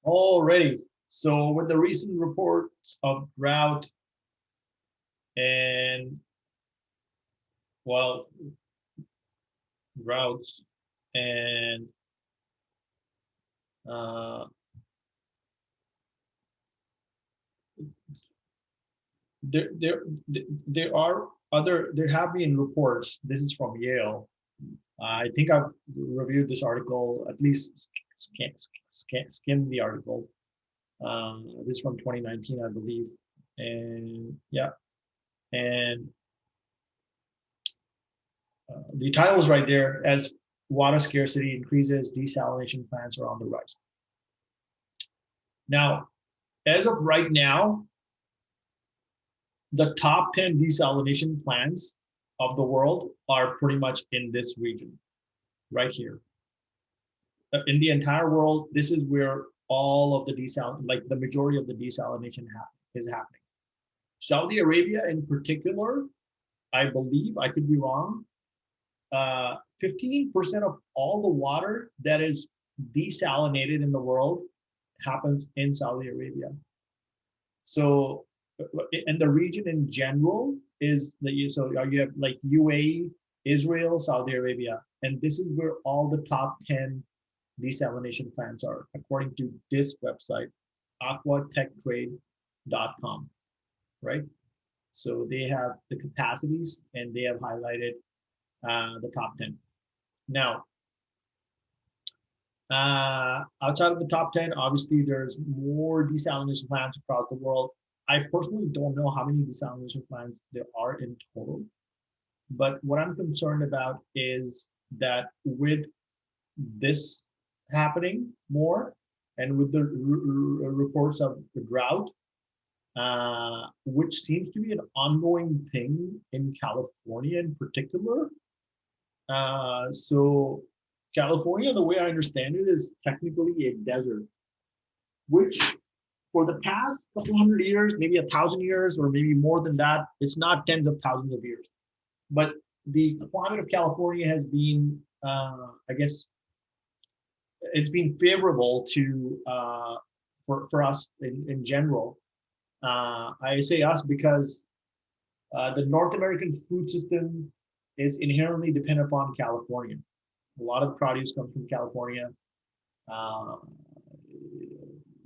Already. So with the recent reports of drought and well, droughts and uh, there, there, there are other. There have been reports. This is from Yale. I think I've reviewed this article, at least skimmed the article. This is from 2019, I believe. And yeah, and the title is right there. As water scarcity increases, desalination plants are on the rise. Now, as of right now, the top 10 desalination plants of the world are pretty much in this region, right here. In the entire world, this is where all of the like the majority of the desalination is happening. Saudi Arabia in particular, I believe, I could be wrong, 15% of all the water that is desalinated in the world happens in Saudi Arabia. So, and the region in general is the, so you have like UAE, Israel, Saudi Arabia, and this is where all the top 10 desalination plants are, according to this website, aquatechtrade.com, right? So they have the capacities and they have highlighted the top 10. Now, outside of the top 10, obviously there's more desalination plants across the world. I personally don't know how many desalination plants there are in total, but what I'm concerned about is that with this happening more and with the reports of the drought, which seems to be an ongoing thing in California in particular. So California, the way I understand it, is technically a desert, which for the past couple hundred years, maybe 1,000 years, or maybe more than that, it's not tens of thousands of years, but the climate of California has been, I guess, it's been favorable to for us in general. I say us because the North American food system is inherently dependent upon California. A lot of produce comes from California. A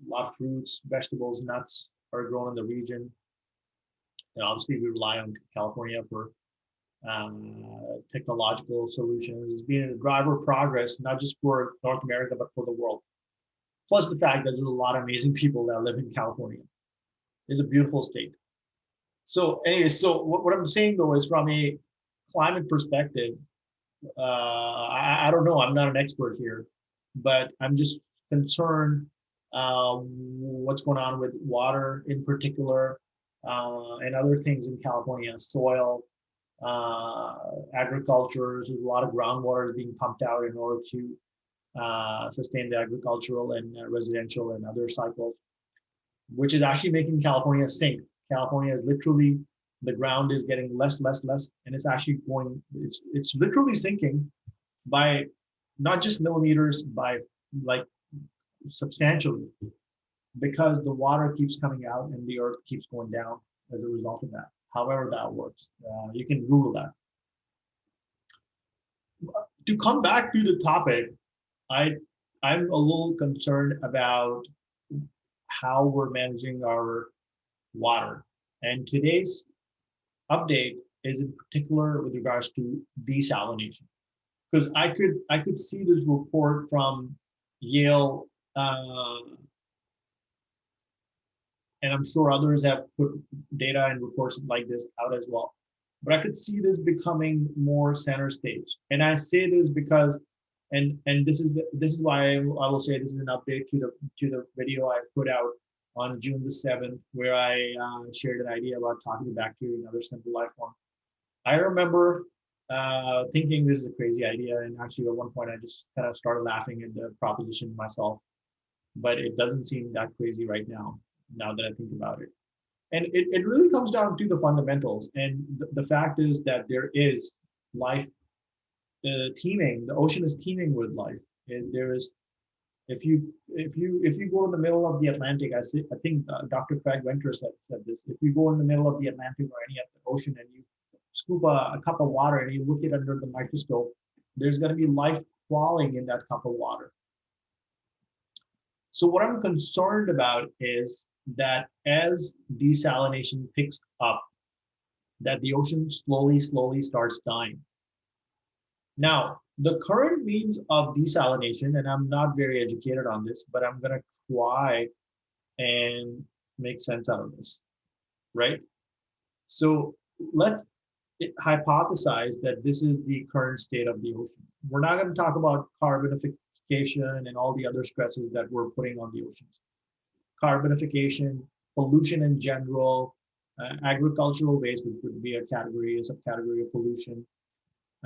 lot of fruits, vegetables, nuts are grown in the region. And obviously, we rely on California for technological solutions. It's been a driver of progress, not just for North America, but for the world. Plus the fact that there's a lot of amazing people that live in California. It's a beautiful state. So anyway, so what I'm saying though is from a climate perspective, I don't know, I'm not an expert here, but I'm just concerned what's going on with water in particular, and other things in California, soil, agriculture. There's a lot of groundwater being pumped out in order to sustain the agricultural and residential and other cycles, which is actually making California sink. California is literally, the ground is getting less, and it's actually going, it's literally sinking by not just millimeters, by like substantially, because the water keeps coming out and the earth keeps going down as a result of that. However that works, you can Google that. To come back to the topic, I I'm a little concerned about how we're managing our water. And today's update is in particular with regards to desalination, because I could see this report from Yale, and I'm sure others have put data and reports like this out as well. But I could see this becoming more center stage. And I say this because, and this is why I will say this is an update to the video I put out on June the 7th, where I shared an idea about talking to bacteria and other simple life forms. I remember thinking this is a crazy idea, and actually at one point I just kind of started laughing at the proposition myself. But it doesn't seem that crazy right now, now that I think about it. And it really comes down to the fundamentals. And the fact is that there is life teeming, the ocean is teeming with life. And there is If you go to the middle of the Atlantic, I think Dr. Craig Venter said this. If you go in the middle of the Atlantic or any of the ocean and you scoop a cup of water and you look it under the microscope, there's going to be life crawling in that cup of water. So what I'm concerned about is that as desalination picks up, that the ocean slowly starts dying. Now, the current means of desalination, and I'm not very educated on this, but I'm going to try and make sense out of this, right? So let's hypothesize that this is the current state of the ocean. We're not going to talk about carbonification and all the other stresses that we're putting on the oceans. Carbonification, pollution in general, agricultural waste, which would be a subcategory of pollution,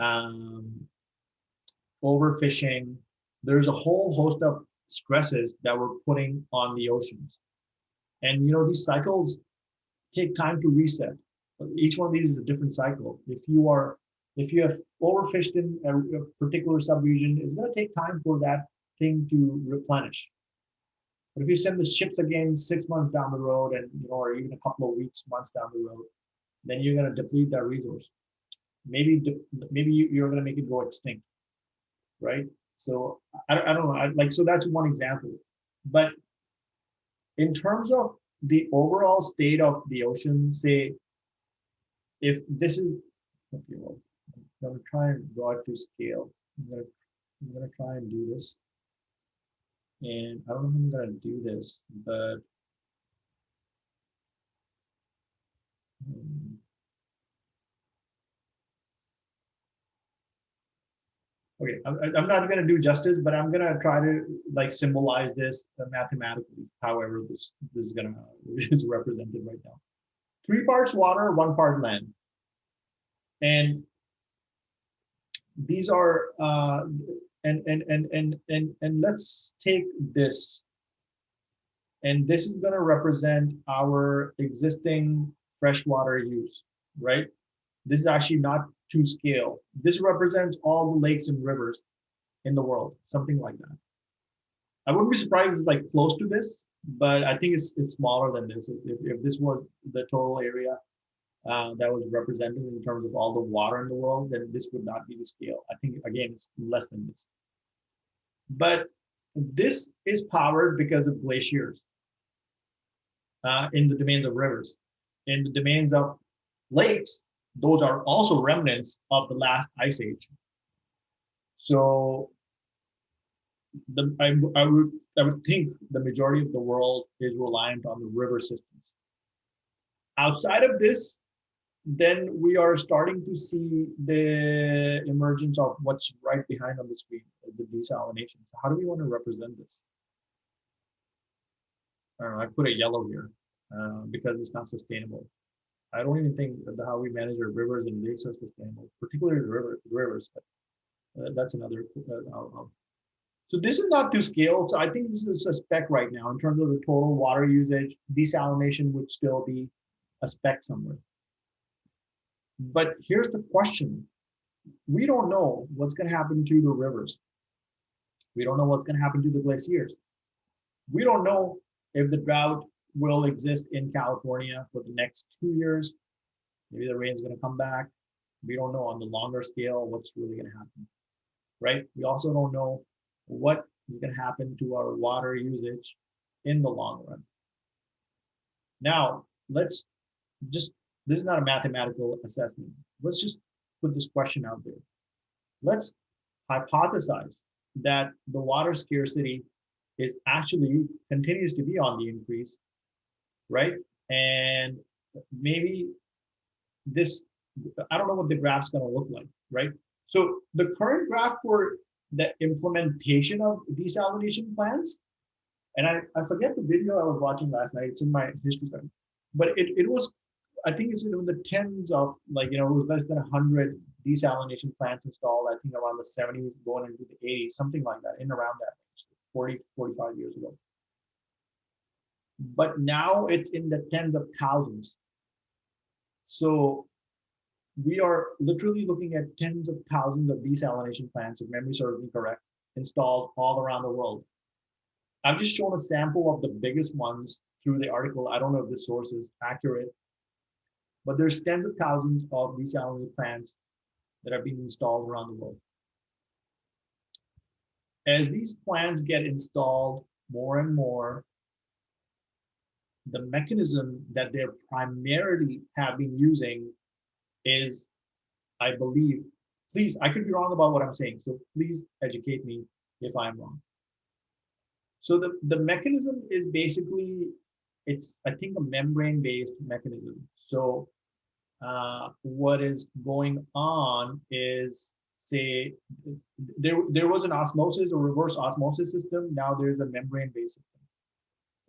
um, overfishing. There's a whole host of stresses that we're putting on the oceans. And these cycles take time to reset. Each one of these is a different cycle. If you have overfished in a particular subregion, it's going to take time for that thing to replenish. But if you send the ships again 6 months down the road, and or even a couple of weeks, months down the road, then you're going to deplete that resource. Maybe you're going to make it go extinct, right? So I don't know. So that's one example. But in terms of the overall state of the ocean, say, if this is okay, well, I'm going to try and draw it to scale. I'm going to try and do this. And I don't know if I'm going to do this, but okay, I'm not going to do justice, but I'm going to try to symbolize this mathematically. However, this is represented right now. 3 parts water, 1 part land, and these are and let's take this, and this is going to represent our existing freshwater use, right? This is actually not to scale. This represents all the lakes and rivers in the world, something like that. I wouldn't be surprised if it's close to this, but I think it's smaller than this. If this was the total area that was represented in terms of all the water in the world, then this would not be the scale. I think, again, it's less than this. But this is powered because of glaciers in the domains of rivers. In the domains of lakes, those are also remnants of the last ice age. So I would think the majority of the world is reliant on the river systems. Outside of this, then we are starting to see the emergence of what's right behind on the screen, the desalination. So how do we want to represent this? I don't know, I put a yellow here because it's not sustainable. I don't even think that how we manage our rivers and lakes are sustainable, particularly rivers. But that's another. So this is not to scale. So I think this is a spec right now in terms of the total water usage. Desalination would still be a spec somewhere. But here's the question. We don't know what's going to happen to the rivers. We don't know what's going to happen to the glaciers. We don't know if the drought will exist in California for the next 2 years. Maybe the rain's going to come back. We don't know on the longer scale what's really going to happen, right? We also don't know what is going to happen to our water usage in the long run. Now, let's just, this is not a mathematical assessment. Let's just put this question out there. Let's hypothesize that the water scarcity is actually continues to be on the increase, right? And maybe this, I don't know what the graph's going to look like, right? So the current graph for the implementation of desalination plants, and I forget the video I was watching last night. It's in my history section, but it was, I think it's in the tens of it was less than 100 desalination plants installed. I think around the 70s, going into the 80s, something like that, in around that 45 years ago. But now it's in the tens of thousands. So we are literally looking at tens of thousands of desalination plants, if memory serves me correct, installed all around the world. I've just shown a sample of the biggest ones through the article. I don't know if this source is accurate, but there's tens of thousands of desalination plants that are being installed around the world. As these plants get installed more and more, the mechanism that they primarily have been using is, I believe, please, I could be wrong about what I'm saying, so please educate me if I'm wrong. So the mechanism is basically, it's, I think, a membrane-based mechanism. So what is going on is, say, there was an osmosis or reverse osmosis system. Now there's a membrane-based system.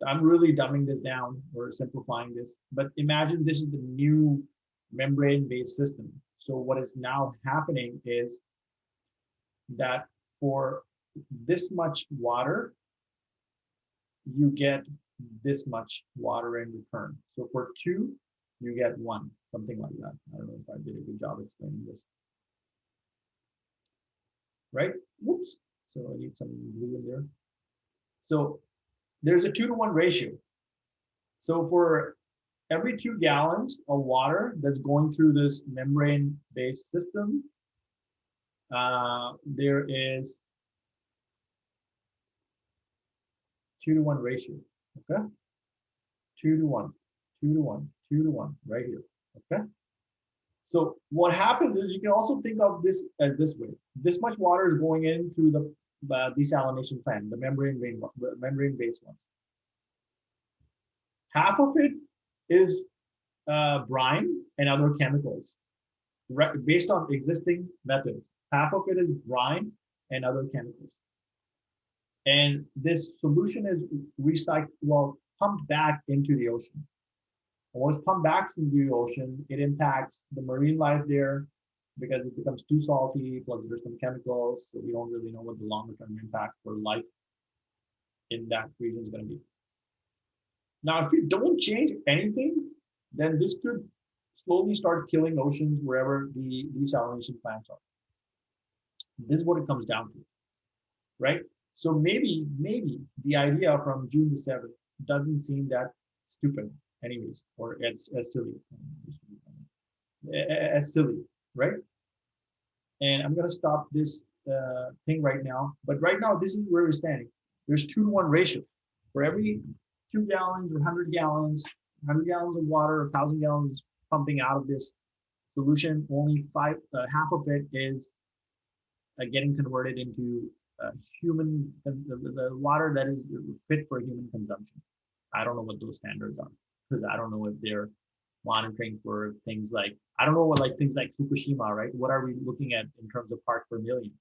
I'm really dumbing this down or simplifying this, but imagine this is the new membrane-based system. So what is now happening is that for this much water, you get this much water in return. So for 2, you get 1, something like that. I don't know if I did a good job explaining this. Right? Whoops. So I need some glue in there. So there's a 2-to-1 ratio. So for every 2 gallons of water that's going through this membrane-based system, there is 2-to-1 ratio. Okay, 2-to-1, 2-to-1, 2-to-1, right here. Okay. So what happens is, you can also think of this as this way: this much water is going in through the desalination plant, the membrane-based one. Half of it is brine and other chemicals, based on existing methods. Half of it is brine and other chemicals. And this solution is recycled, well, pumped back into the ocean. And once pumped back into the ocean, it impacts the marine life there because it becomes too salty, plus there's some chemicals, so we don't really know what the longer term impact for life in that region is going to be. Now, if you don't change anything, then this could slowly start killing oceans wherever the desalination plants are. This is what it comes down to, right? So maybe the idea from June the 7th doesn't seem that stupid anyways, or as silly, as silly, right? And I'm going to stop this thing right now. But right now, this is where we're standing. There's 2-to-1 ratio. For every 2 gallons or 100 gallons, 100 gallons of water, 1,000 gallons pumping out of this solution, only half of it is getting converted into human, the water that is fit for human consumption. I don't know what those standards are, because I don't know if they're monitoring for things like, I don't know what, like things like Fukushima, right? What are we looking at in terms of parts per million?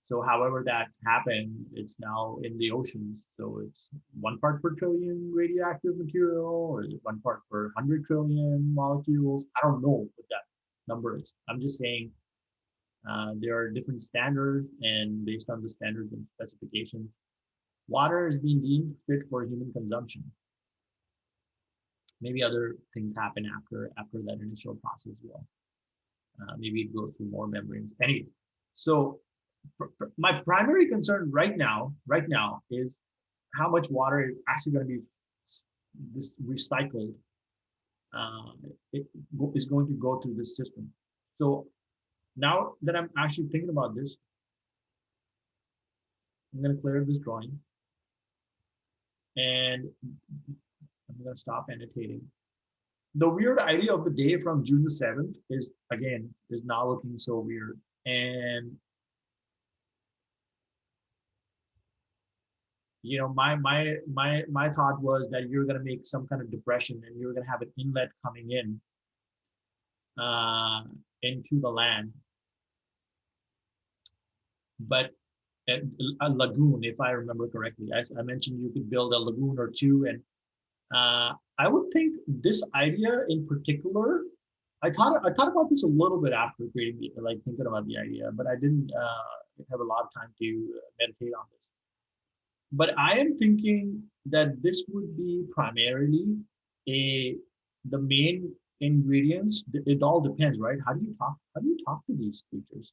So however that happened, it's now in the oceans. So it's 1 part per trillion radioactive material, or is it 1 part per 100 trillion molecules? I don't know what that number is. I'm just saying there are different standards, and based on the standards and specifications, water is being deemed fit for human consumption. Maybe other things happen after that initial process as well. Maybe it goes through more membranes. Anyway, so my primary concern right now is how much water is actually going to be this recycled. It is going to go through this system. So now that I'm actually thinking about this, I'm going to clear this drawing, and I'm going to stop annotating. The weird idea of the day from June the 7th is now looking so weird. And you know, my thought was that you're going to make some kind of depression, and you're going to have an inlet coming in into the land, but a lagoon, if I remember correctly. I mentioned you could build a lagoon or two, and I would think this idea in particular, I thought about this a little bit after creating like thinking about the idea, but I didn't have a lot of time to meditate on this. But I am thinking that this would be primarily the main ingredients. It all depends, right? How do you talk to these creatures?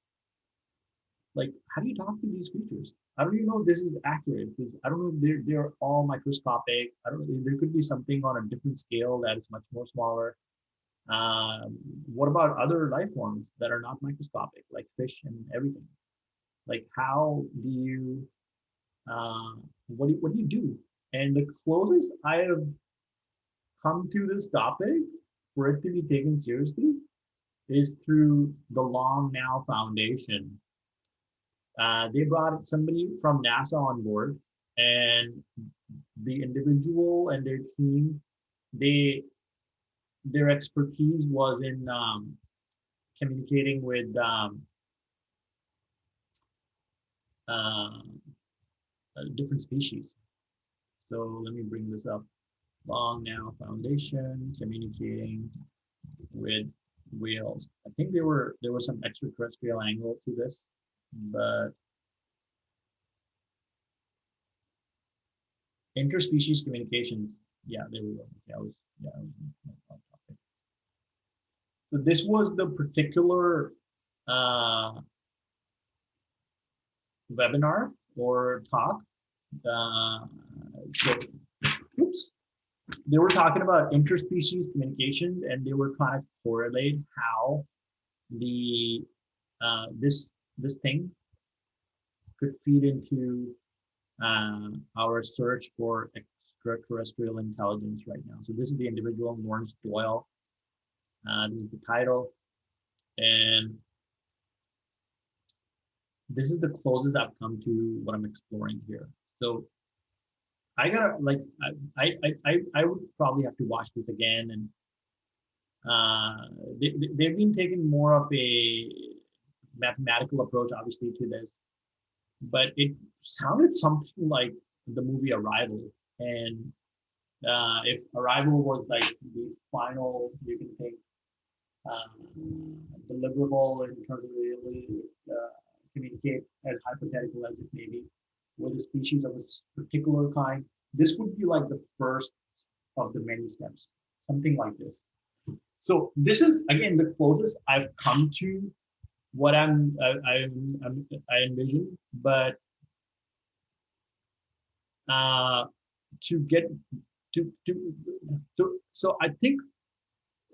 Like, how do you talk to these creatures? I don't even know if this is accurate because I don't know if they're all microscopic. I don't know. There could be something on a different scale that is much more smaller. Um, what about other life forms that are not microscopic, like fish and everything? Like, how do you what do you do? And the closest I have come to this topic for it to be taken seriously is through the Long Now Foundation. They brought somebody from NASA on board, and the individual and their team, they their expertise was in communicating with uh, different species. So let me bring this up. Long Now Foundation communicating with whales. I think there was some extraterrestrial angle to this, but interspecies communications. Yeah, there we go. Yeah, I was on topic. So this was the particular uh, webinar or talk. Uh, so, oops, they were talking about interspecies communications, and they were trying to correlate how the this thing could feed into our search for extraterrestrial intelligence right now. So this is the individual, Lawrence Doyle. This is the title, and this is the closest I've come to what I'm exploring here. So I gotta like I would probably have to watch this again, and they've been taking more of a mathematical approach, obviously, to this, but it sounded something like the movie Arrival, and if Arrival was like the final, you can think, deliverable in terms of the ability to communicate, as hypothetical as it may be, with a species of a particular kind, this would be like the first of the many steps, something like this. So this is again the closest I've come to what I envision, but uh, to get to so I think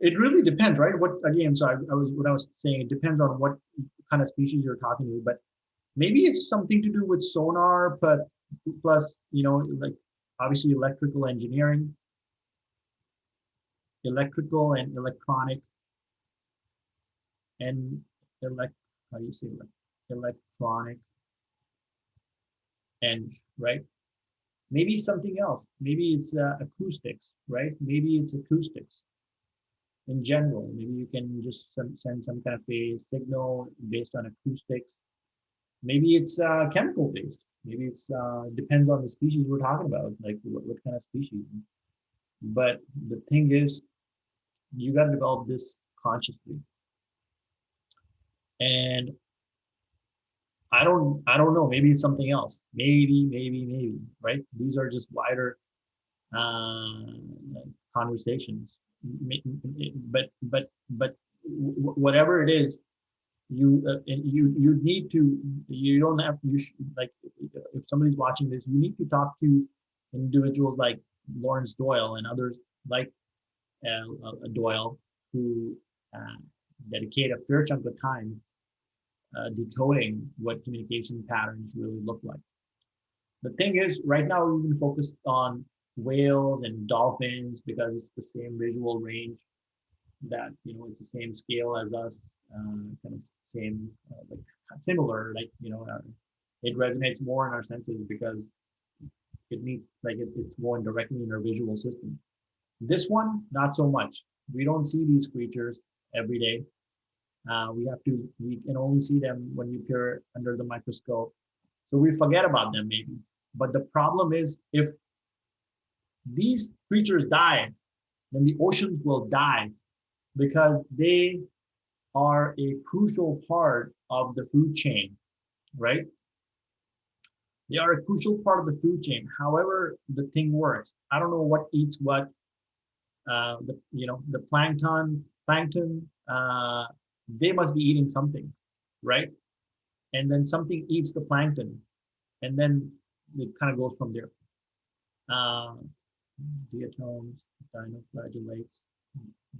it really depends, right? What again? So I was what I was saying. It depends on what kind of species you're talking to, but maybe it's something to do with sonar, but plus like obviously electrical engineering, electrical and electronic, and elect how do you say electronic and right. Maybe something else. Maybe it's acoustics, right? Maybe it's acoustics in general. Maybe you can just send some kind of a signal based on acoustics. Maybe it's chemical based. Maybe it's depends on the species we're talking about, like what kind of species. But the thing is, you got to develop this consciously. And I don't know. Maybe it's something else. Maybe. Right? These are just wider uh, conversations. But whatever it is, you need to you don't have you sh- like if somebody's watching this, you need to talk to individuals like Lawrence Doyle and others like Doyle who uh, dedicate a fair chunk of time decoding what communication patterns really look like. The thing is, right now we've been focused on whales and dolphins because it's the same visual range that it's the same scale as us, kind of same like similar, like it resonates more in our senses because it needs like it's going directly in our visual system. This one, not so much. We don't see these creatures every day. We can only see them when we peer under the microscope. So we forget about them maybe. But the problem is if these creatures die, then the oceans will die because they are a crucial part of the food chain, right? They are a crucial part of the food chain. However, the thing works. I don't know what eats what. The plankton, they must be eating something, right? and then something eats the plankton, and then it kind of goes from there. Uh, Diatoms, dinoflagellates,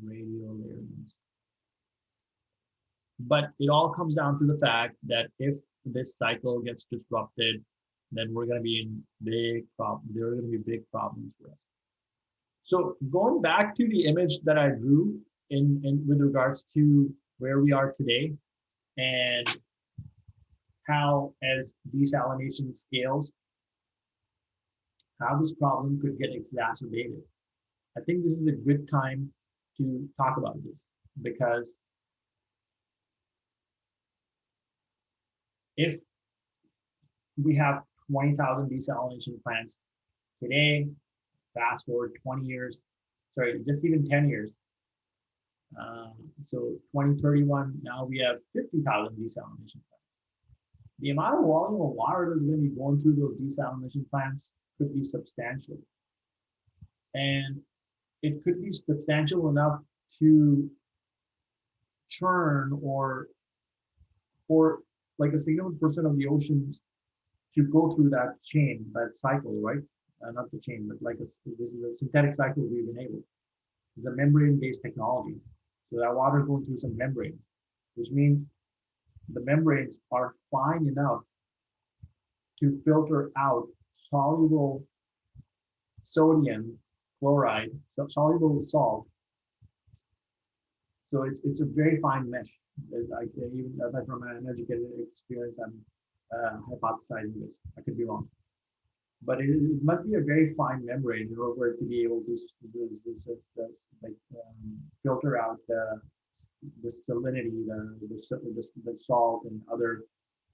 radiolarians. But it all comes down to the fact that if this cycle gets disrupted, then we're going to be in big problems. There are going to be big problems for us. So going back to the image that I drew in with regards to where we are today and how as desalination scales, how this problem could get exacerbated. I think this is a good time to talk about this because if we have 20,000 desalination plants today, fast forward 20 years, sorry, just even 10 years. So 2031, now we have 50,000 desalination plants. The amount of volume of water that's going to be going through those desalination plants could be substantial. And it could be substantial enough to churn or like a significant percent of the oceans to go through that chain, that cycle, right? Not the chain, but like this is a synthetic cycle we've enabled. It's a membrane-based technology. So that water is going through some membrane, which means the membranes are fine enough to filter out soluble sodium chloride, so soluble salt. So it's a very fine mesh. Even from an educated experience, I'm hypothesizing this. I could be wrong, but it must be a very fine membrane in order to be able to like filter out the salinity, the salt and other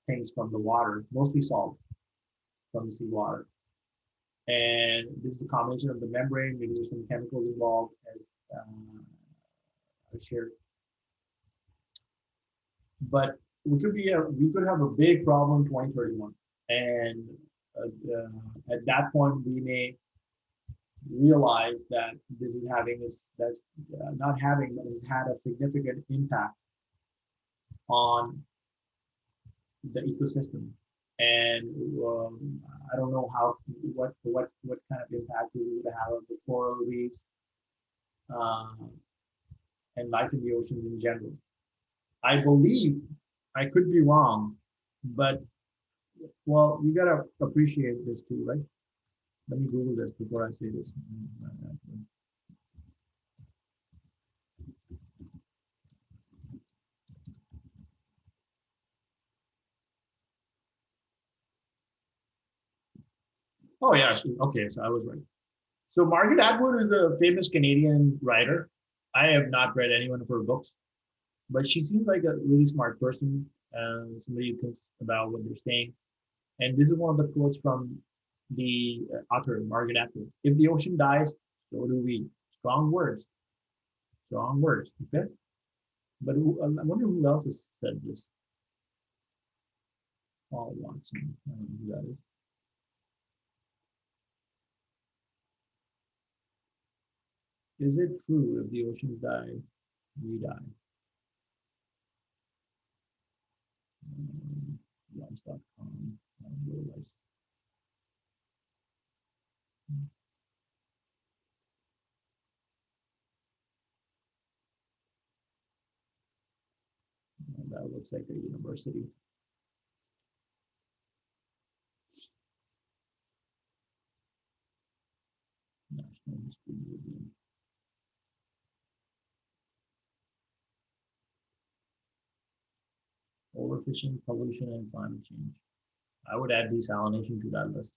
things from the water, mostly salt from the seawater. And this is a combination of the membrane. Maybe there's some chemicals involved, as I shared. But we could have a big problem in 2031, and at that point we may realize that this is having this that's not having that has had a significant impact on the ecosystem. And I don't know what kind of impact it would have on the coral reefs uh, and life in the oceans in general. I believe I could be wrong, but well, we gotta appreciate this too, right? Let me Google this before I say this. Oh yeah, okay, so I was right. So Margaret Atwood is a famous Canadian writer. I have not read any one of her books, but she seems like a really smart person, somebody who thinks about what they're saying. And this is one of the quotes from the author, Margaret Atwood. If the ocean dies, so do we. Strong words, strong words. Okay. But I wonder who else has said this. Paul Watson. I don't know who that is. Is it true if the oceans die, we die? Lives.com. That looks like a university. National History Museum. Overfishing, pollution, and climate change. I would add desalination to that list.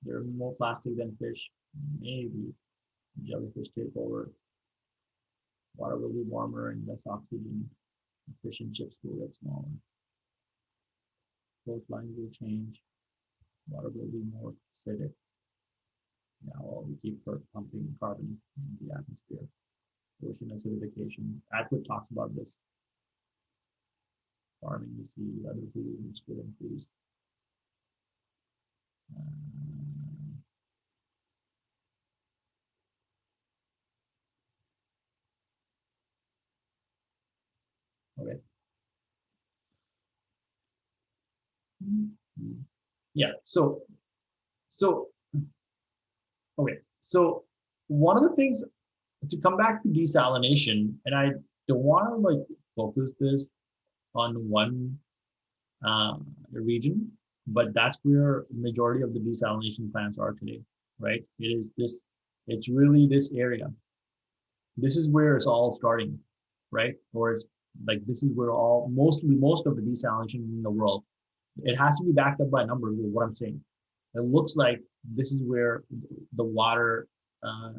There's more plastic than fish. Maybe jellyfish take over. Water will be warmer and less oxygen. Fish and chips will get smaller. Coastlines will change. Water will be more acidic. Now we keep pumping carbon in the atmosphere. Ocean acidification. Atwood talks about this. Farming the sea, other pollutions could increase. Uh, Okay. Yeah. So okay. So one of the things to come back to desalination, and I don't want to like focus this on one region, but that's where majority of the desalination plants are today, right? It is this, it's really this area. This is where it's all starting, right? Or it's like this is where all most of the desalination in the world. It has to be backed up by numbers of what I'm saying. It looks like this is where the water uh,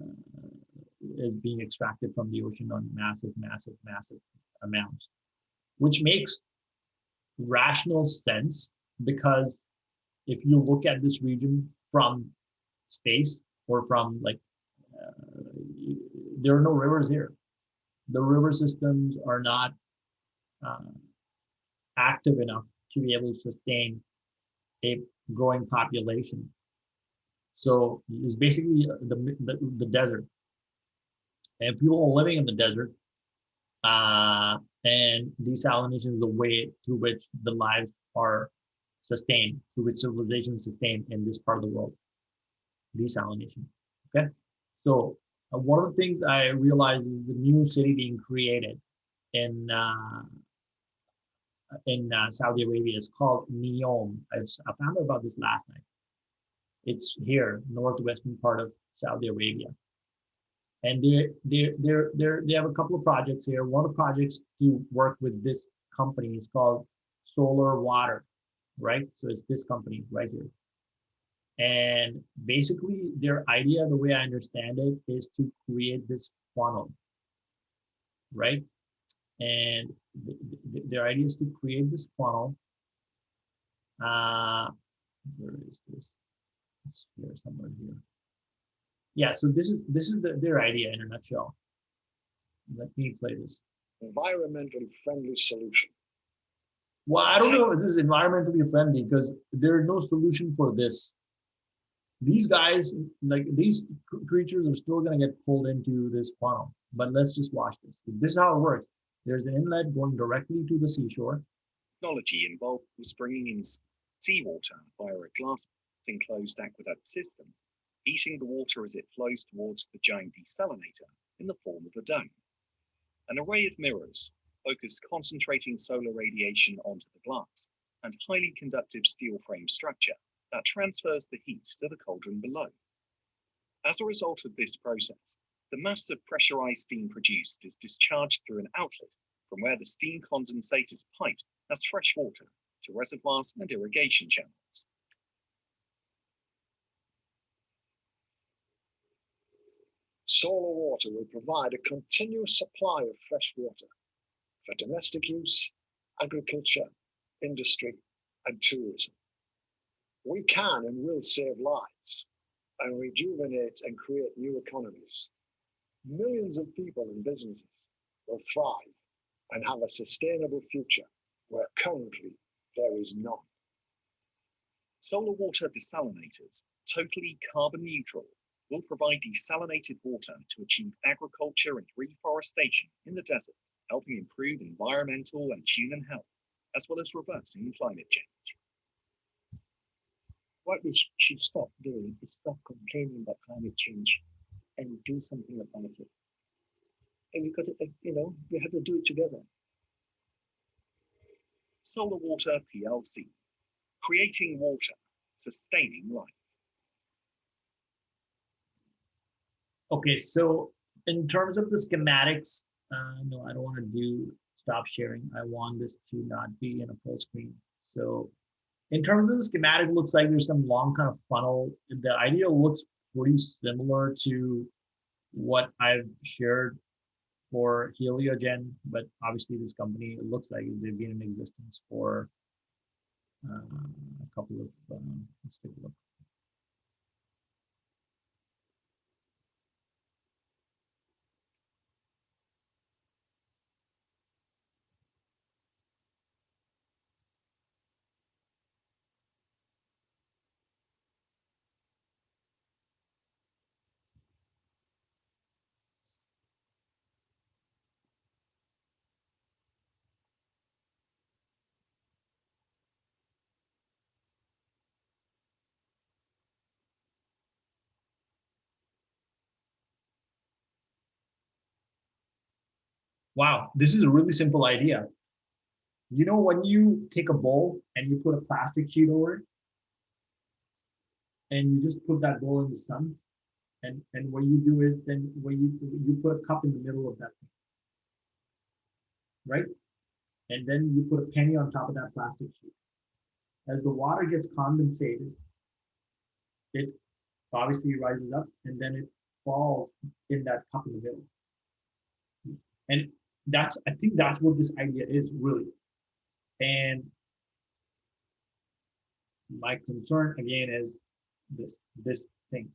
is being extracted from the ocean on massive amounts, which makes rational sense because if you look at this region from space or from like, uh, there are no rivers here. The river systems are not uh, active enough to be able to sustain a growing population. So it's basically the desert. And people are living in the desert, and desalination is the way through which the lives are sustained, through which civilization is sustained in this part of the world. Desalination. Okay. So one of the things I realized is the new city being created in Saudi Arabia is called Neom. I found out about this last night. It's here, northwestern part of Saudi Arabia, and they have a couple of projects here. One of the projects to work with this company is called Solar Water, right? So it's this company right here. And basically, their idea, the way I understand it, is to create this funnel, right? And their idea is to create this funnel. Uh, where is this? It's here somewhere here. Yeah. So their idea in a nutshell. Let me play this. Environmentally friendly solution. Well, I don't know if this is environmentally friendly because there's no solution for this. These guys, like these creatures, are still going to get pulled into this funnel. But let's just watch this. This is how it works. There's an inlet going directly to the seashore. Technology involved was bringing in seawater via a glass enclosed aqueduct system, heating the water as it flows towards the giant desalinator in the form of a dome. An array of mirrors focus concentrating solar radiation onto the glass and highly conductive steel frame structure that transfers the heat to the cauldron below. As a result of this process, the mass of pressurized steam produced is discharged through an outlet from where the steam condensate is piped as fresh water to reservoirs and irrigation channels. Solar water will provide a continuous supply of fresh water for domestic use, agriculture, industry, and tourism. We can and will save lives and rejuvenate and create new economies. Millions of people and businesses will thrive and have a sustainable future where currently there is none. Solar water desalinators, totally carbon neutral, will provide desalinated water to achieve agriculture and reforestation in the desert, helping improve environmental and human health, as well as reversing climate change. What we should stop doing is stop complaining about climate change and do something about it. And we got to, we have to do it together. Solar Water PLC, creating water, sustaining life. Okay, so in terms of the schematics, no, I don't want to stop sharing. I want this to not be in a full screen. So in terms of the schematic, it looks like there's some long kind of funnel. The idea looks pretty similar to what I've shared for Heliogen, but obviously this company, it looks like they've been in existence for a couple of, let's take a look. Wow, this is a really simple idea. You know, when you take a bowl and you put a plastic sheet over it, and you just put that bowl in the sun, and what you do is then when you put a cup in the middle of that thing, right? And then you put a penny on top of that plastic sheet. As the water gets condensated, it obviously rises up and then it falls in that cup in the middle. And that's, I think that's what this idea is really. And my concern again is this thing.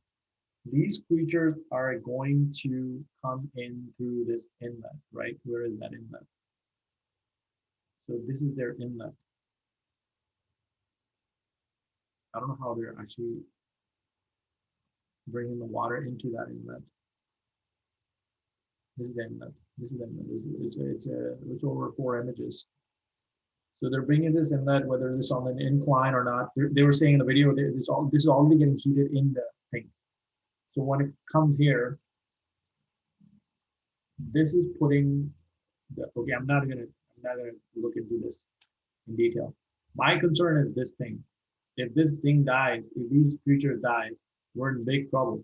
These creatures are going to come in through this inlet, right? Where is that inlet? So this is their inlet. I don't know how they're actually bringing the water into that inlet. This is the inlet. This is the inlet. It's over 4 images. So they're bringing this inlet, whether this on an incline or not. They were saying in the video, this is already getting heated in the thing. So when it comes here, this is putting the, okay, I'm not gonna look into this in detail. My concern is this thing. If this thing dies, if these creatures die, we're in big trouble.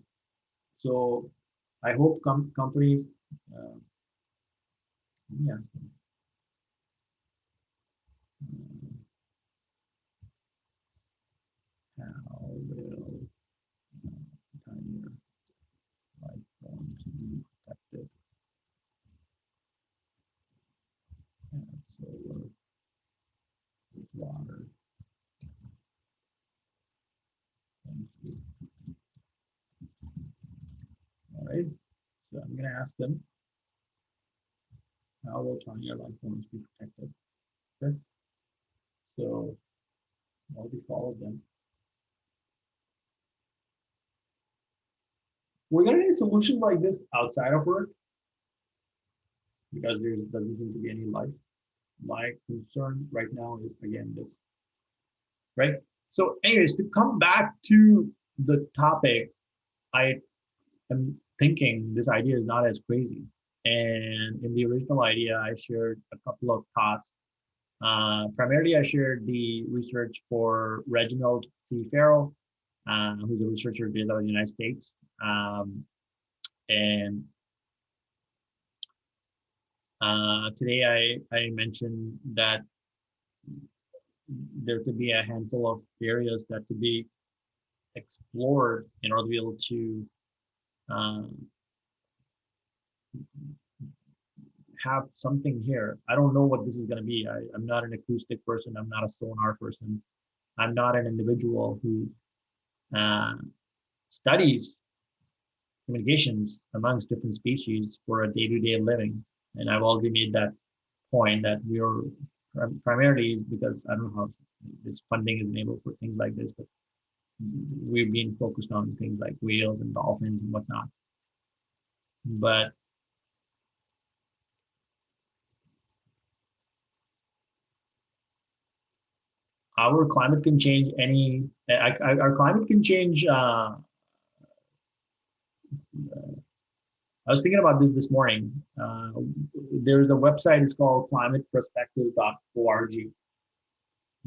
So I hope companies, let me ask them, how will tinier life forms be protected and solar with water? Thank you. All right, so I'm gonna ask them, how will tinier life forms be protected? Okay, so I'll be followed them. We're gonna need solutions like this outside of Earth because there doesn't seem to be any life. My concern right now is again this, right? So, anyways, to come back to the topic, I am thinking this idea is not as crazy. And in the original idea, I shared a couple of thoughts. Primarily, I shared the research for Reginald C. Farrell, who's a researcher based out of the United States. And today I mentioned that there could be a handful of areas that could be explored in order to be able to have something here. I don't know what this is going to be. I'm not an acoustic person. I'm not a sonar person. I'm not an individual who uh, studies communications amongst different species for a day-to-day living. And I've already made that point that we are primarily because I don't know how this funding is enabled for things like this, but we've been focused on things like whales and dolphins and whatnot. But our climate can change any, our climate can change. I was thinking about this morning. There's a website, it's called climateperspectives.org.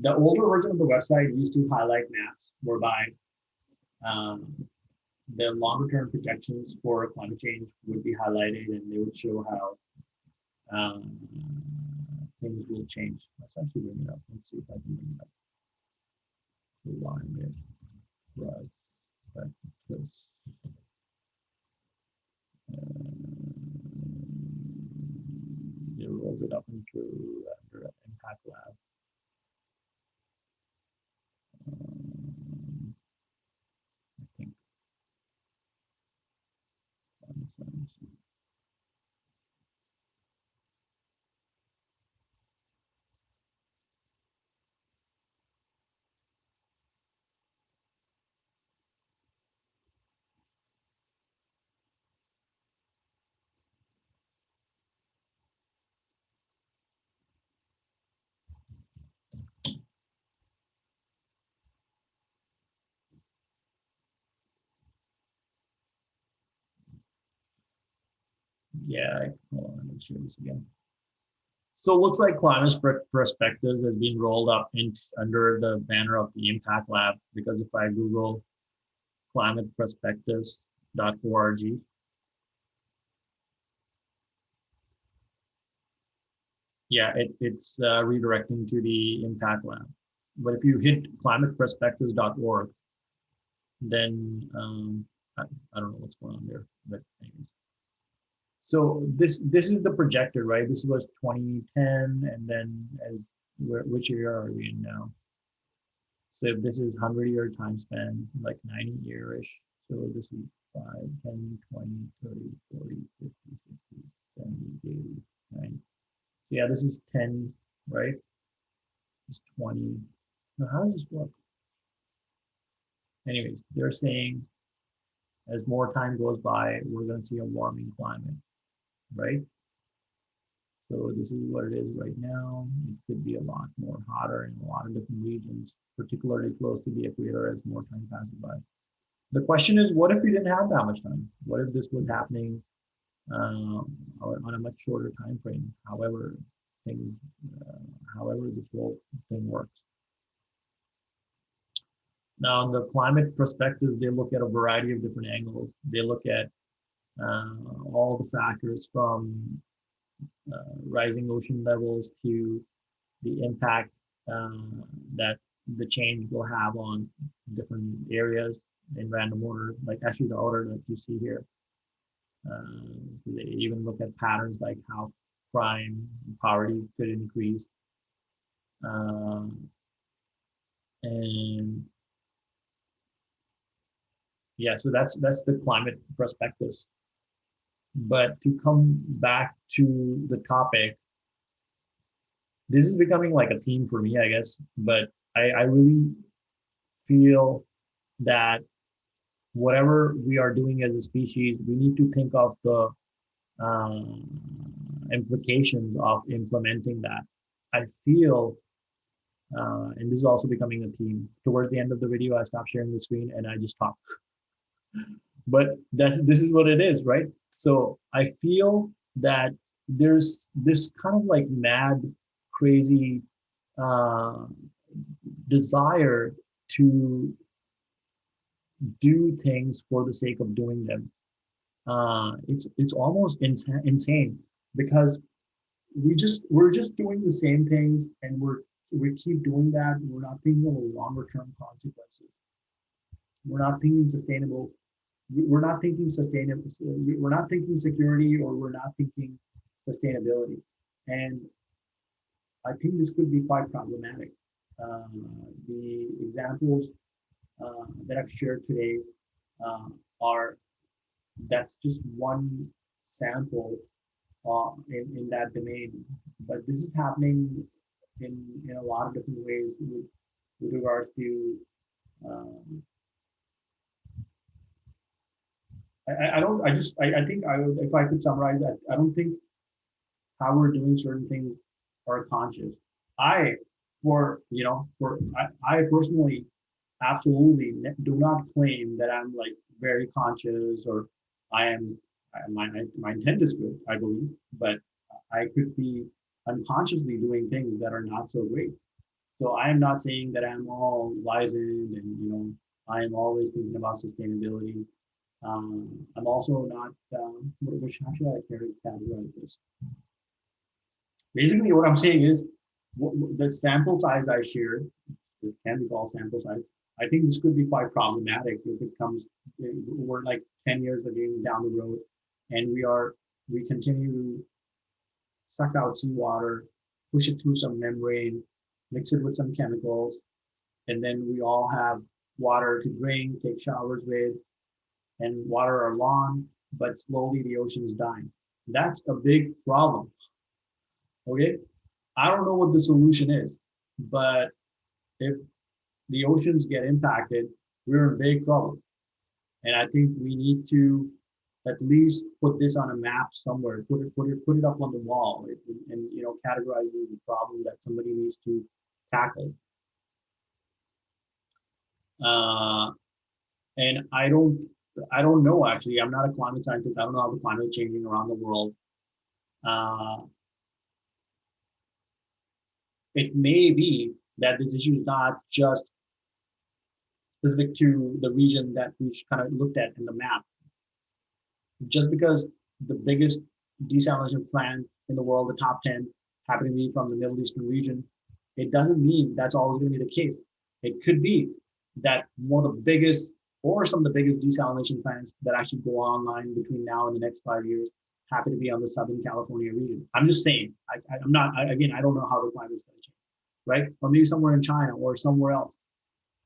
The older version of the website used to highlight maps whereby um, the longer term projections for climate change would be highlighted and they would show how um, things will change. Let's actually bring it up. Let's see if I can bring it up. Climate perspectives. They rolled it up into under Impact Lab. I think. Yeah, hold on, let me share this again. So it looks like climate perspectives has been rolled up under the banner of the Impact Lab, because if I Google climateperspectives.org, yeah, it's redirecting to the Impact Lab. But if you hit climateperspectives.org, then I don't know what's going on there, but anyways. So this is the projected, right? This was 2010, and then which year are we in now? So if this is 100-year time span, like 90-year-ish. So this is 5, 10, 20, 30, 40, 50, 60, 70, 80, 90. So yeah, this is 10, right? It's 20. Now, how does this work? Anyways, they're saying as more time goes by, we're going to see a warming climate, right? So this is what it is right now. It could be a lot more hotter in a lot of different regions, particularly close to the equator as more time passes by. The question is, what if we didn't have that much time? What if this was happening on a much shorter time frame? Things, however this whole thing works. Now, in the climate perspectives, they look at a variety of different angles. They look at all the factors from rising ocean levels to the impact that the change will have on different areas in random order, like actually the order that you see here. So they even look at patterns like how crime and poverty could increase. And yeah, so that's the climate perspectives. But to come back to the topic, this is becoming like a theme for me, I guess. But I really feel that whatever we are doing as a species, we need to think of the um, implications of implementing that. I feel, and this is also becoming a theme. Towards the end of the video, I stopped sharing the screen and I just talk. But this is what it is, right? So I feel that there's this kind of like mad, crazy uh, desire to do things for the sake of doing them. It's almost insane because we're just doing the same things, and we keep doing that. We're not thinking of longer term consequences. We're not thinking sustainable. We're not thinking sustainable. We're not thinking security, or we're not thinking sustainability. And I think this could be quite problematic. The examples that I've shared today are that's just one sample in that domain. But this is happening in a lot of different ways with regards to. Um, I don't. I think I would, if I could summarize that, I don't think how we're doing certain things are conscious. I, I personally absolutely do not claim that I'm like very conscious, or I am. My intent is good, I believe, but I could be unconsciously doing things that are not so great. So I am not saying that I'm all wizened and I am always thinking about sustainability. I'm also not. Which how should I categorize this? Basically, what I'm saying is the sample size I shared, it can be called sample size. I think this could be quite problematic if it comes. We're like 10 years again down the road, and we continue to suck out seawater, push it through some membrane, mix it with some chemicals, and then we all have water to drink, take showers with, and water our lawn, but slowly the ocean is dying. That's a big problem. Okay. I don't know what the solution is, but if the oceans get impacted, we're in big trouble. And I think we need to at least put this on a map somewhere, put it up on the wall, and categorize the problem that somebody needs to tackle. Uh, and I don't I don't know actually. I'm not a climate scientist. I don't know how the climate is changing around the world. Uh, it may be that this issue is not just specific to the region that we kind of looked at in the map. Just because the biggest desalination plant in the world, the top 10, happen to be from the Middle Eastern region, it doesn't mean that's always going to be the case. It could be that one of the biggest or some of the biggest desalination plants that actually go online between now and the next 5 years happen to be on the Southern California region. I'm just saying, I'm not, again, I don't know how the climate is going to change, right? Or maybe somewhere in China or somewhere else.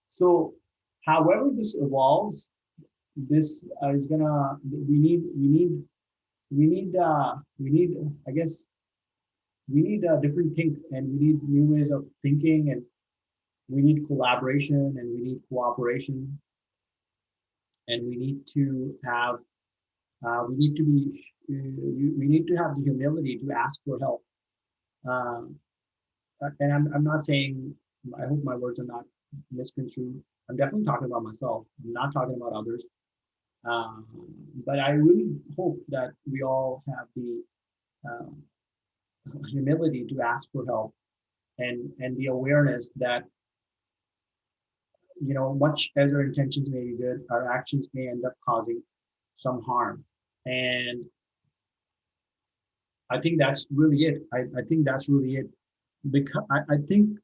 So, however this evolves, this is gonna, we need, I guess, we need a different think, and we need new ways of thinking, and we need collaboration, and we need cooperation, and we need to have, we need to be, we need to have the humility to ask for help. Um, and I'm not saying, I hope my words are not misconstrued. I'm definitely talking about myself. I'm not talking about others. Um, but I really hope that we all have the um, humility to ask for help, and the awareness that, much as our intentions may be good, our actions may end up causing some harm. And I think that's really it. I think that's really it. Because I think,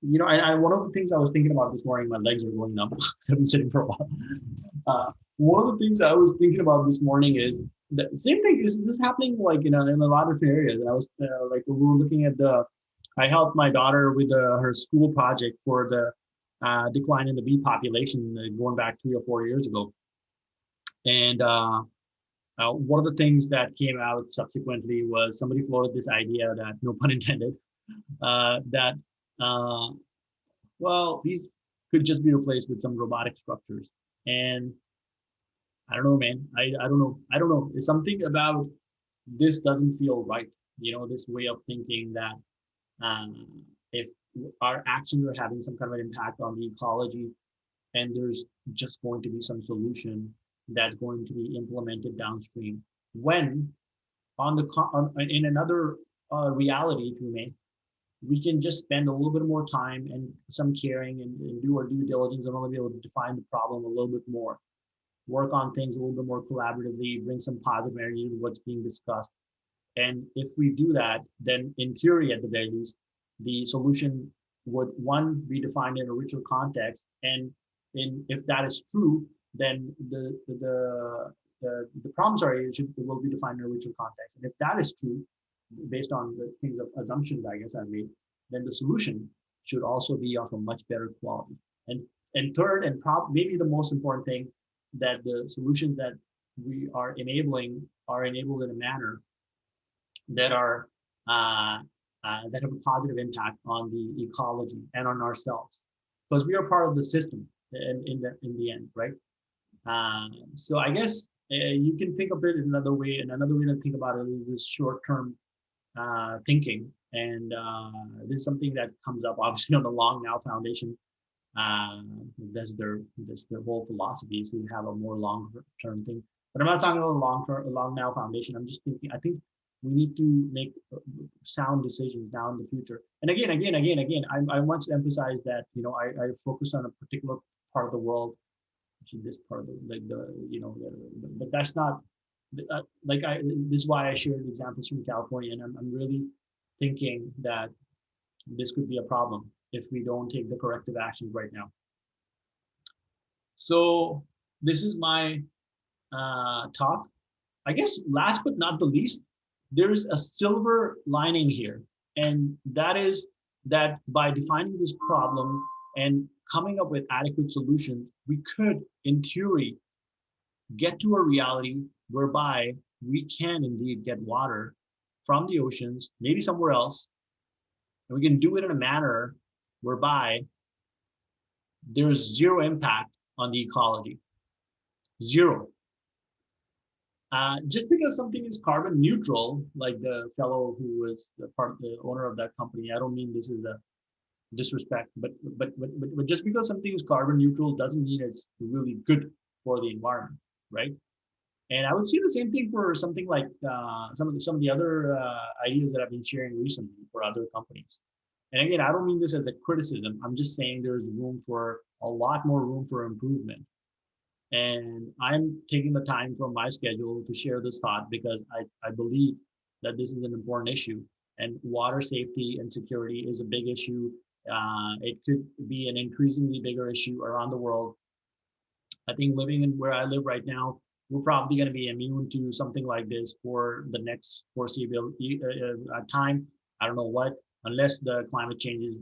one of the things I was thinking about this morning, my legs are going numb. I've been sitting for a while. One of the things I was thinking about this morning is the same thing is this happening like in a lot of areas. I was like we were looking at I helped my daughter with her school project for the decline in the bee population going back 3 or 4 years ago. And one of the things that came out subsequently was somebody floated this idea that, no pun intended, that uh, well, these could just be replaced with some robotic structures. And I don't know, man. I don't know. I don't know. It's something about this doesn't feel right. This way of thinking that if our actions are having some kind of an impact on the ecology, and there's just going to be some solution that's going to be implemented downstream. When in another reality, if you may, we can just spend a little bit more time and some caring, and do our due diligence and only be able to define the problem a little bit more, work on things a little bit more collaboratively, bring some positive energy to what's being discussed. And if we do that, then in theory, at the very least, the solution would, one, be defined in a richer context. And if that is true, then the problem, sorry, will be defined in a richer context. And if that is true, based on the things of assumptions, I guess I made, then the solution should also be of a much better quality. And third, and maybe the most important thing, that the solutions that we are enabling are enabled in a manner that are that have a positive impact on the ecology and on ourselves, because we are part of the system in the end, right? So I guess you can think of it in another way, and another way to think about it is this short-term thinking, and this is something that comes up obviously on the Long Now Foundation. Uh, that's their whole philosophy is to have a more long-term thing. But I'm not talking about Long Now Foundation. I'm just thinking. I think we need to make sound decisions now in the future. And again, I want to emphasize that I focused on a particular part of the world, which is this part of but that's not like this is why I shared examples from California, and I'm really thinking that this could be a problem if we don't take the corrective actions right now. So this is my talk. I guess last but not the least, there's a silver lining here, and that is that by defining this problem and coming up with adequate solutions, we could, in theory, get to a reality whereby we can indeed get water from the oceans, maybe somewhere else, and we can do it in a manner whereby there's zero impact on the ecology. Zero. Just because something is carbon neutral, like the fellow who was the owner of that company, I don't mean this is a disrespect, but just because something is carbon neutral doesn't mean it's really good for the environment. right? And I would see the same thing for something like some of the other ideas that I've been sharing recently for other companies. And again, I don't mean this as a criticism. I'm just saying there's room for a lot more room for improvement. And I'm taking the time from my schedule to share this thought because I believe that this is an important issue. And water safety and security is a big issue. It could be an increasingly bigger issue around the world. I think living in where I live right now, we're probably going to be immune to something like this for the next foreseeable time. I don't know what, unless the climate changes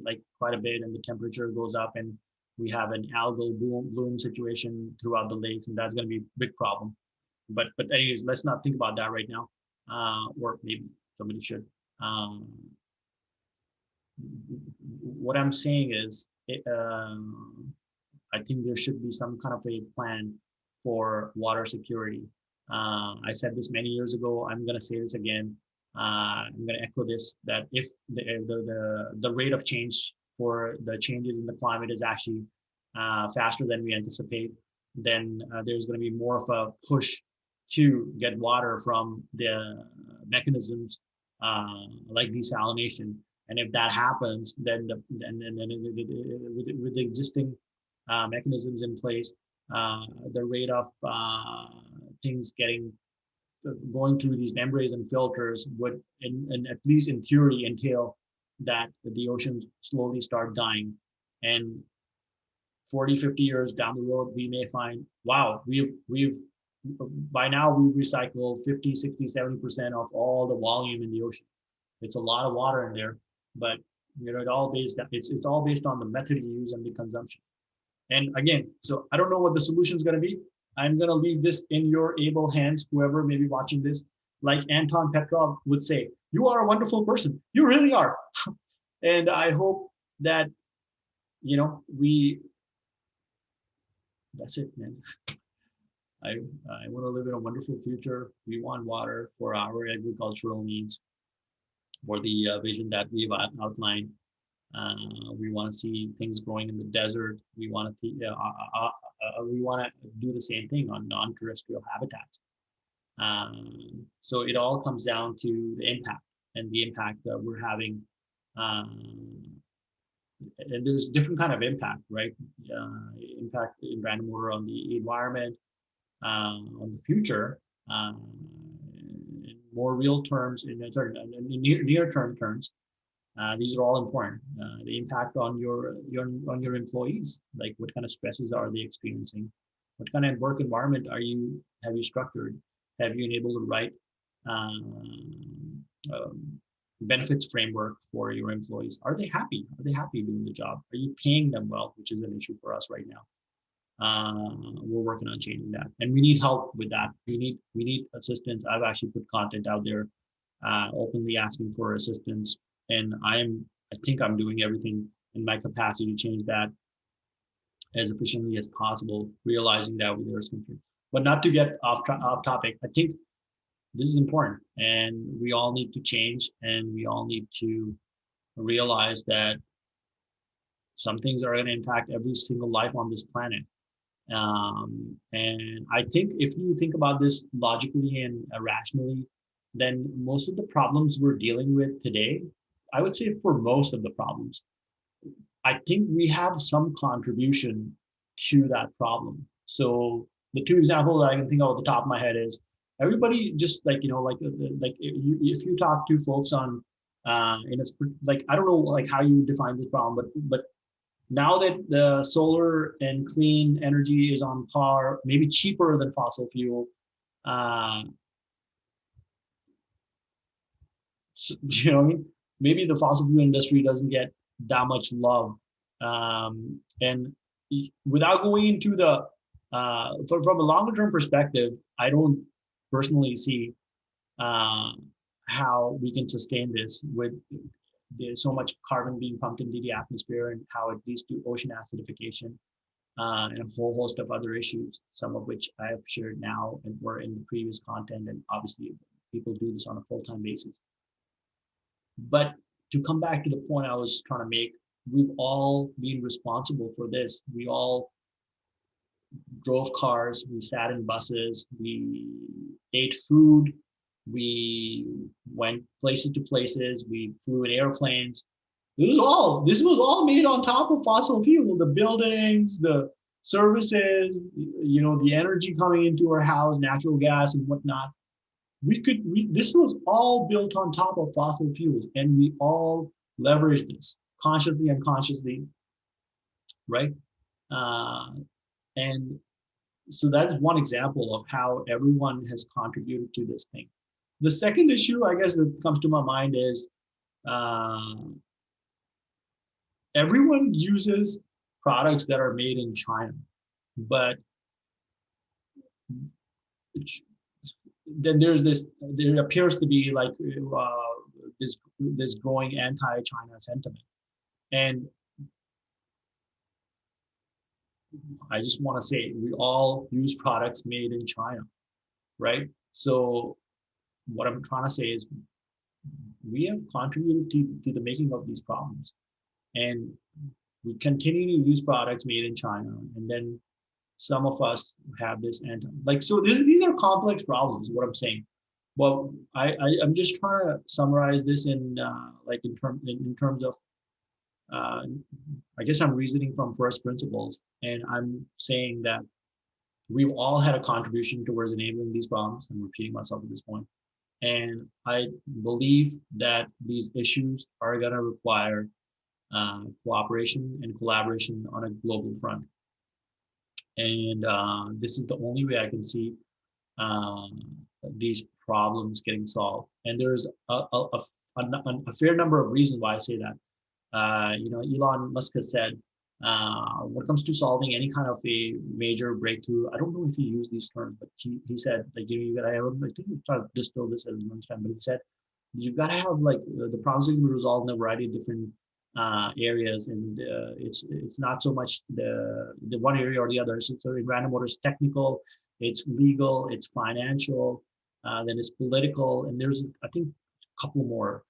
like quite a bit and the temperature goes up and we have an algal bloom situation throughout the lakes, and that's going to be a big problem. But anyways, let's not think about that right now, or maybe somebody should. Um, what I'm saying is, I think there should be some kind of a plan for water security. I said this many years ago. I'm going to say this again. I'm going to echo this that if the rate of change for the changes in the climate is actually faster than we anticipate, then there's going to be more of a push to get water from the mechanisms like desalination. And if that happens, then with the existing mechanisms in place, the rate of things getting going through these membranes and filters would, at least in theory, entail that the oceans slowly start dying. And 40, 50 years down the road, we may find, wow, we've by now we've recycled 50, 60, 70% of all the volume in the ocean. It's a lot of water in there, but it's all based on the method you use and the consumption. And again, so I don't know what the solution is going to be. I'm going to leave this in your able hands, whoever may be watching this. Like Anton Petrov would say, you are a wonderful person. You really are. And I hope that, we, that's it, man. I, I want to live in a wonderful future. We want water for our agricultural needs, for the vision that we've outlined. We want to see things growing in the desert. We want to do the same thing on non-terrestrial habitats. So it all comes down to the impact and the impact that we're having. And there's different kind of impact, right? Impact in random order on the environment, on the future, in more real terms, in near term terms. These are all important. The impact on your employees, like what kind of stresses are they experiencing? What kind of work environment have you structured? Have you enabled to write benefits framework for your employees? Are they happy? Are they happy doing the job? Are you paying them well, which is an issue for us right now? We're working on changing that, and we need help with that. We need assistance. I've actually put content out there, openly asking for assistance, and I think I'm doing everything in my capacity to change that as efficiently as possible, realizing that there's confusion. But not to get off topic, I think this is important, and we all need to change, and we all need to realize that some things are going to impact every single life on this planet. And I think if you think about this logically and rationally, then most of the problems we're dealing with today, I would say for most of the problems, I think we have some contribution to that problem. So the two examples that I can think of at the top of my head is everybody just like if you talk to folks on and it's like I don't know like how you define this problem, but now that the solar and clean energy is on par, maybe cheaper than fossil fuel, uh, you know what I mean? Maybe the fossil fuel industry doesn't get that much love. And without going into the, from a longer term perspective, I don't personally see uh, how we can sustain this with there's so much carbon being pumped into the atmosphere and how it leads to ocean acidification and a whole host of other issues, some of which I have shared now and were in the previous content. And obviously, people do this on a full-time basis. But to come back to the point I was trying to make, we've all been responsible for this. We all drove cars, we sat in buses, we ate food, we went places to places, we flew in airplanes. This was all made on top of fossil fuel, the buildings, the services, the energy coming into our house, natural gas and whatnot. This was all built on top of fossil fuels, and we all leveraged this consciously, unconsciously, right? Uh, and so that is one example of how everyone has contributed to this thing. The second issue, I guess, that comes to my mind is uh, everyone uses products that are made in China, but then there appears to be like this growing anti-China sentiment. And I just want to say we all use products made in China, right? So what I'm trying to say is we have contributed to the making of these problems. And we continue to use products made in China. And then some of us have this anti, like, so these are complex problems, what I'm saying. Well, I'm just trying to summarize this in like in terms of uh, I guess I'm reasoning from first principles, and I'm saying that we've all had a contribution towards enabling these problems. I'm repeating myself at this point. And I believe that these issues are going to require cooperation and collaboration on a global front. And this is the only way I can see um, these problems getting solved. And there's a fair number of reasons why I say that. Elon Musk has said, when it comes to solving any kind of a major breakthrough, I don't know if he used these terms, but he said, like, you gotta have, I think we try to distill this at one time, but he said, you've got to have like the problems can be resolved in a variety of different areas, and it's not so much the one area or the other. So in random order, it's technical, it's legal, it's financial, then it's political, and there's I think a couple more.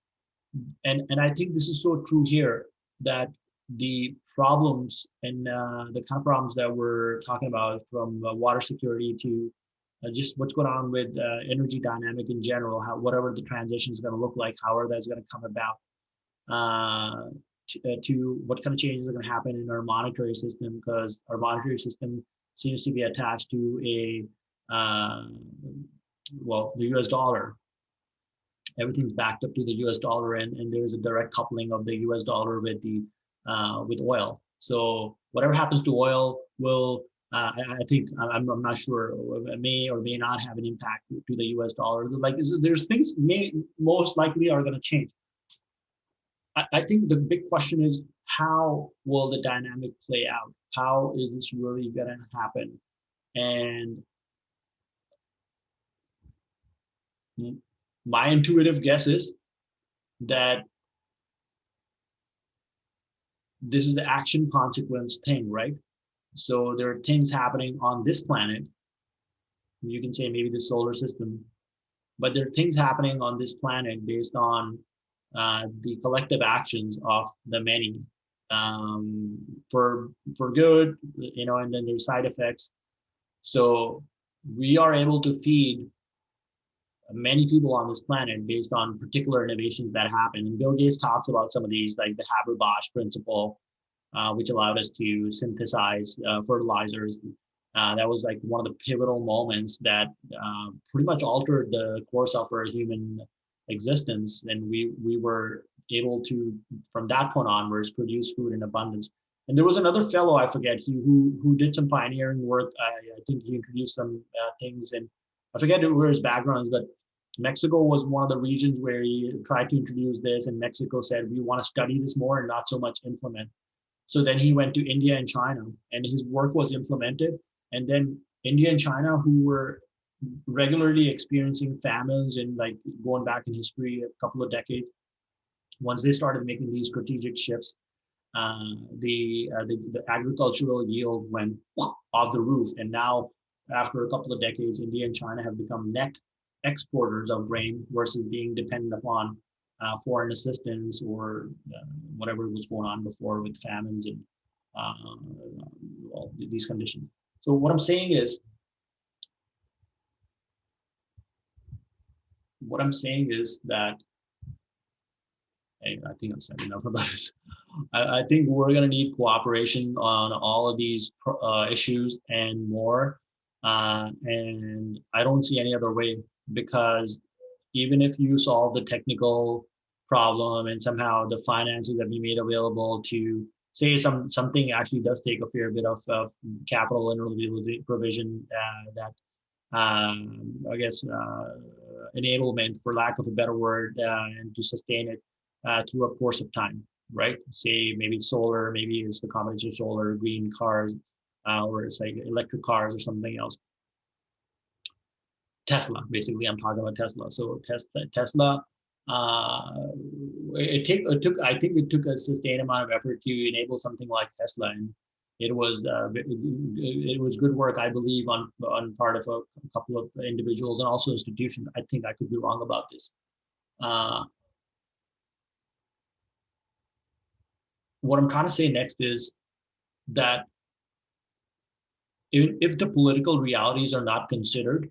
And I think this is so true here that the problems and the kind of problems that we're talking about, from water security to just what's going on with energy dynamic in general, how whatever the transition is going to look like, however that's going to come about, to what kind of changes are going to happen in our monetary system, because our monetary system seems to be attached to the US dollar. Everything's backed up to the US dollar, and there's a direct coupling of the US dollar with oil. So whatever happens to oil will, I think, I'm not sure, may or may not have an impact to the US dollar. Like there's things may most likely are going to change. I think the big question is, how will the dynamic play out? How is this really going to happen? And my intuitive guess is that this is the action consequence thing, right? So there are things happening on this planet. You can say maybe the solar system, but there are things happening on this planet based on the collective actions of the many, um, for good, and then there's side effects. So we are able to feed many people on this planet based on particular innovations that happen. And Bill Gates talks about some of these, like the Haber-Bosch principle, which allowed us to synthesize fertilizers. That was like one of the pivotal moments that pretty much altered the course of our human existence. And we were able to, from that point onwards, produce food in abundance. And there was another fellow, I forget, who did some pioneering work. I think he introduced some things, and I forget where his background is, but Mexico was one of the regions where he tried to introduce this, and Mexico said, we want to study this more and not so much implement. So then he went to India and China, and his work was implemented. And then India and China, who were regularly experiencing famines and like going back in history a couple of decades, once they started making these strategic shifts, the agricultural yield went off the roof. And now, after a couple of decades, India and China have become net exporters of grain versus being dependent upon foreign assistance or whatever was going on before with famines and all these conditions. So what I'm saying is, that, hey, I think I've said enough about this. I think we're going to need cooperation on all of these issues and more. And I don't see any other way, because even if you solve the technical problem and somehow the finances that be made available to say something actually does take a fair bit of capital and provision, that I guess enablement, for lack of a better word, and to sustain it through a course of time, right? Say maybe solar, maybe it's the combination of solar, green cars, or it's like electric cars or something else. Tesla, basically, I'm talking about Tesla. So Tesla, I think it took a sustained amount of effort to enable something like Tesla, and it was good work, I believe, on part of a couple of individuals and also institutions. I think I could be wrong about this. What I'm trying to say next is that if the political realities are not considered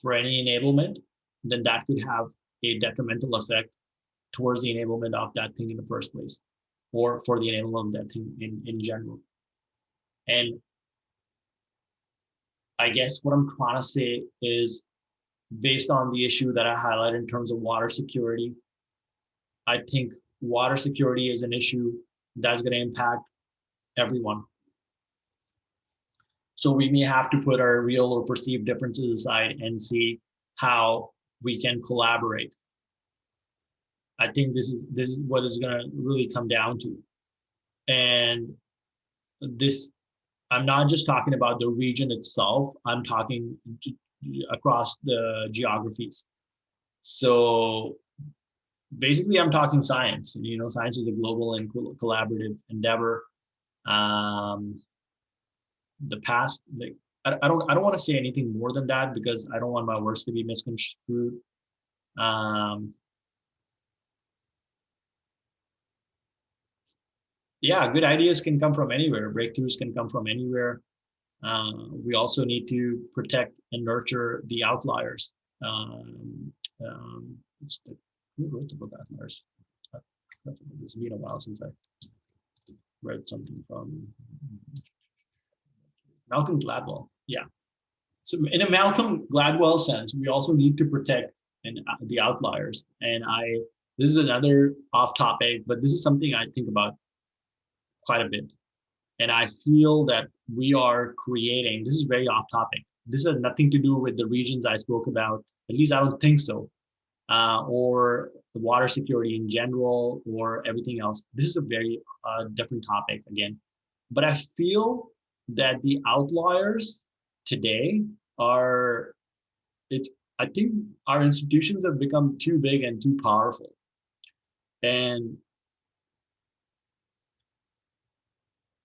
for any enablement, then that could have a detrimental effect towards the enablement of that thing in the first place, or for the enablement of that thing in general. And I guess what I'm trying to say is, based on the issue that I highlighted in terms of water security, I think water security is an issue that's going to impact everyone. So we may have to put our real or perceived differences aside and see how we can collaborate. I think this is what it's going to really come down to. And this, I'm not just talking about the region itself, I'm talking across the geographies. So basically, I'm talking science. You know, science is a global and collaborative endeavor. The past, like, I don't want to say anything more than that, because I don't want my words to be misconstrued. Yeah, good ideas can come from anywhere. Breakthroughs can come from anywhere. We also need to protect and nurture the outliers. Who wrote the book Outliers? It's been a while since I read something from Malcolm Gladwell. Yeah. So in a Malcolm Gladwell sense, we also need to protect the outliers. And this is another off topic, but this is something I think about quite a bit. And I feel that we are creating, this is very off topic. This has nothing to do with the regions I spoke about. At least I don't think so. Or the water security in general, or everything else. This is a very different topic again. But I feel that the outliers today are, I think our institutions have become too big and too powerful. And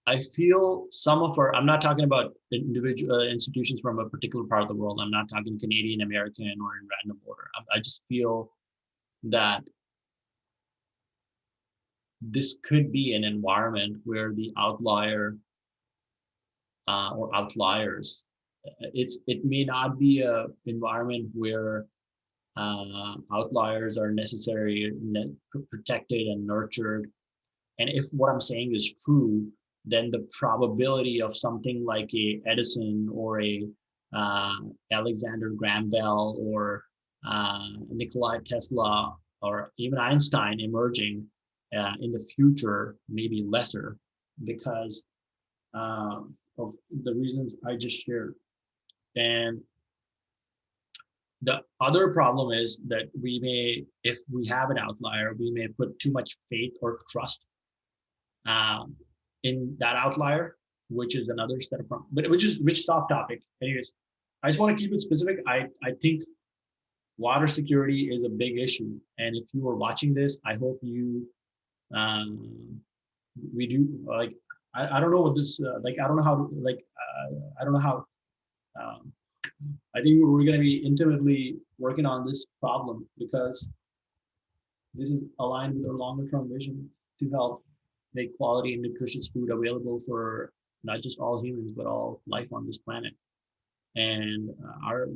I feel some of I'm not talking about individual institutions from a particular part of the world. I'm not talking Canadian, American, or in random order. I just feel that this could be an environment where the outlier or outliers, it may not be a environment where outliers are necessary, protected and nurtured. And if what I'm saying is true, then the probability of something like a Edison or a Alexander Graham Bell or Nikola Tesla or even Einstein emerging in the future may be lesser, because of the reasons I just shared. And the other problem is that we may, if we have an outlier, we may put too much faith or trust in that outlier, which is another set of problems, but which top topic. Anyways, I just want to keep it specific. I think water security is a big issue, and if you are watching this, I hope you we do like I don't know what this like I don't know how like I don't know how I think we're going to be intimately working on this problem, because this is aligned with our longer term vision to help make quality and nutritious food available for not just all humans, but all life on this planet. And our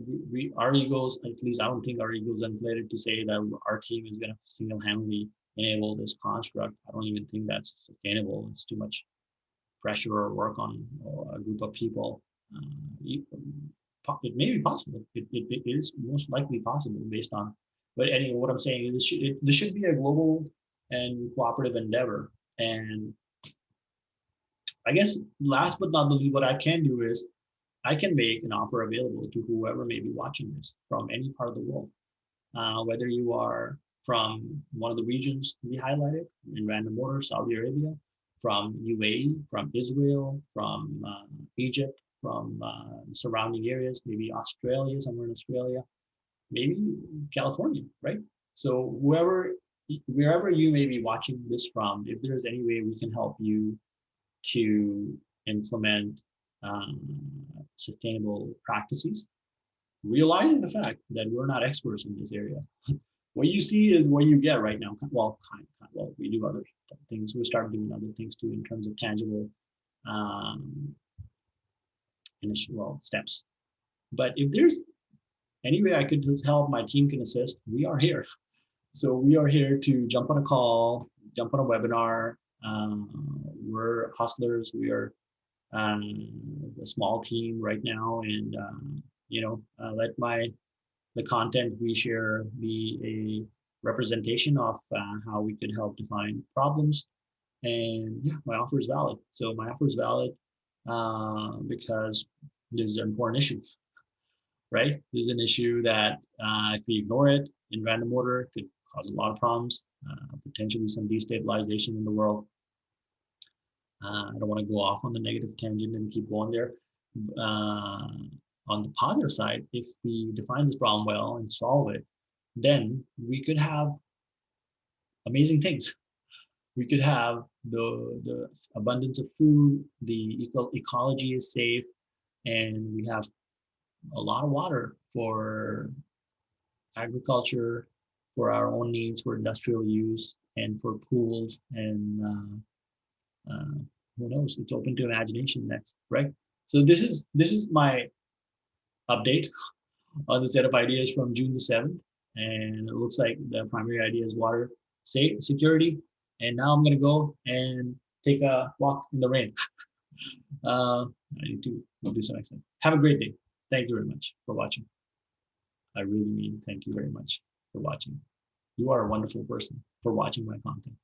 egos, at least I don't think our egos inflated to say that our team is going to single-handedly enable this construct. I don't even think that's sustainable. It's too much pressure or work on a group of people. It may be possible. It is most likely possible based on. But anyway, what I'm saying is this should be a global and cooperative endeavor. And I guess last but not least, what I can do is I can make an offer available to whoever may be watching this from any part of the world, whether you are from one of the regions we highlighted in random order, Saudi Arabia, from UAE, from Israel, from Egypt, from surrounding areas, maybe Australia, somewhere in Australia, maybe California, right? So wherever you may be watching this from, if there's any way we can help you to implement um, sustainable practices, realizing the fact that we're not experts in this area. What you see is what you get right now. Well, well, we do other things. We start doing other things too in terms of tangible um, initial steps. But if there's any way I could help, my team can assist, we are here. So we are here to jump on a call, jump on a webinar. We're hustlers. We are a small team right now, and let the content we share be a representation of how we could help define problems. And yeah, my offer is valid. So my offer is valid because this is an important issue, right? This is an issue that if we ignore it in random order, could cause a lot of problems, potentially some destabilization in the world. I don't want to go off on the negative tangent and keep going there. Uh, on the positive side, if we define this problem well and solve it, then we could have amazing things. We could have the abundance of food, the ecology is safe, and we have a lot of water for agriculture, for our own needs, for industrial use, and for pools. And who knows? It's open to imagination next, right? So this is my update on the set of ideas from June the 7th. And it looks like the primary idea is water security. And now I'm going to go and take a walk in the rain. I need to do some next time. Have a great day. Thank you very much for watching. I really mean thank you very much for watching. You are a wonderful person for watching my content.